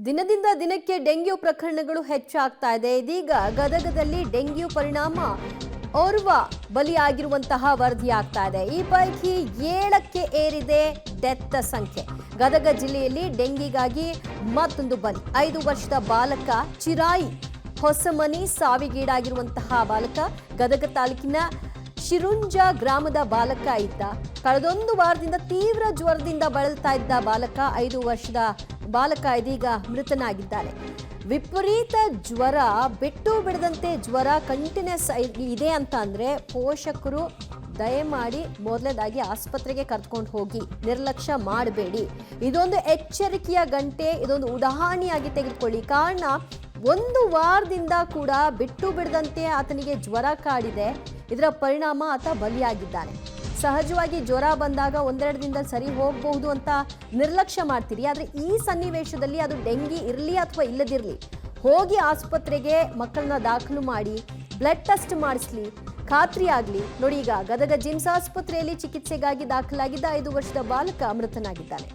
ದಿನದಿಂದ ದಿನಕ್ಕೆ ಡೆಂಗ್ಯೂ ಪ್ರಕರಣಗಳು ಹೆಚ್ಚಾಗ್ತಾ ಇದೆ. ಇದೀಗ ಗದಗದಲ್ಲಿ ಡೆಂಗ್ಯೂ ಪರಿಣಾಮ ಓರ್ವ ಬಲಿಯಾಗಿರುವಂತಹ ವರದಿಯಾಗ್ತಾ ಇದೆ. ಈ ಪೈಕಿ 7ಕ್ಕೆ ಏರಿದೆ ಡೆತ್ ಸಂಖ್ಯೆ. ಗದಗ ಜಿಲ್ಲೆಯಲ್ಲಿ ಡೆಂಗಿಗಾಗಿ ಮತ್ತೊಂದು ಬಲಿ. 5 ವರ್ಷದ ಬಾಲಕ ಚಿರಾಯಿ ಹೊಸಮನಿ ಸಾವಿಗೀಡಾಗಿರುವಂತಹ ಬಾಲಕ ಗದಗ ತಾಲೂಕಿನ ಶಿರುಂಜ ಗ್ರಾಮದ ಬಾಲಕ ಇದ್ದ. ಕಳೆದೊಂದು ವಾರದಿಂದ ತೀವ್ರ ಜ್ವರದಿಂದ ಬಳಲ್ತಾ ಇದ್ದ ಬಾಲಕ 5 ವರ್ಷದ ಬಾಲಕ ಇದೀಗ ಮೃತನಾಗಿದ್ದಾನೆ. ವಿಪರೀತ ಜ್ವರ, ಬಿಟ್ಟು ಬಿಡದಂತೆ ಜ್ವರ ಕಂಟಿನ್ಯೂಸ್ ಇದೆ ಅಂತ ಅಂದ್ರೆ ಪೋಷಕರು ದಯಮಾಡಿ ಮೊದಲನೇದಾಗಿ ಆಸ್ಪತ್ರೆಗೆ ಕರ್ಕೊಂಡು ಹೋಗಿ, ನಿರ್ಲಕ್ಷ್ಯ ಮಾಡಬೇಡಿ. ಇದೊಂದು ಎಚ್ಚರಿಕೆಯ ಗಂಟೆ, ಇದೊಂದು ಉದಾಹರಣೆಯಾಗಿ ತೆಗೆದುಕೊಳ್ಳಿ. ಕಾರಣ 1 ವಾರದಿಂದ ಕೂಡ ಬಿಟ್ಟು ಬಿಡದಂತೆ ಆತನಿಗೆ ಜ್ವರ ಕಾಡಿದೆ. ಇದರ ಪರಿಣಾಮ ಆತ ಬಲಿಯಾಗಿದ್ದಾನೆ. ಸಹಜವಾಗಿ ಜ್ವರ ಬಂದಾಗ 1-2 ದಿನದಲ್ಲಿ ಸರಿ ಹೋಗಬಹುದು ಅಂತ ನಿರ್ಲಕ್ಷ್ಯ ಮಾಡ್ತೀರಿ. ಆದರೆ ಈ ಸನ್ನಿವೇಶದಲ್ಲಿ ಅದು ಡೆಂಗಿ ಇರಲಿ ಅಥವಾ ಇಲ್ಲದಿರಲಿ, ಹೋಗಿ ಆಸ್ಪತ್ರೆಗೆ ಮಕ್ಕಳನ್ನ ದಾಖಲು ಮಾಡಿ ಬ್ಲಡ್ ಟೆಸ್ಟ್ ಮಾಡಿಸ್ಲಿ, ಖಾತ್ರಿ ಆಗಲಿ. ನೋಡಿ, ಈಗ ಗದಗ ಜಿಮ್ಸ್ ಆಸ್ಪತ್ರೆಯಲ್ಲಿ ಚಿಕಿತ್ಸೆಗಾಗಿ ದಾಖಲಾಗಿದ್ದ 5 ವರ್ಷದ ಬಾಲಕ ಮೃತನಾಗಿದ್ದಾನೆ.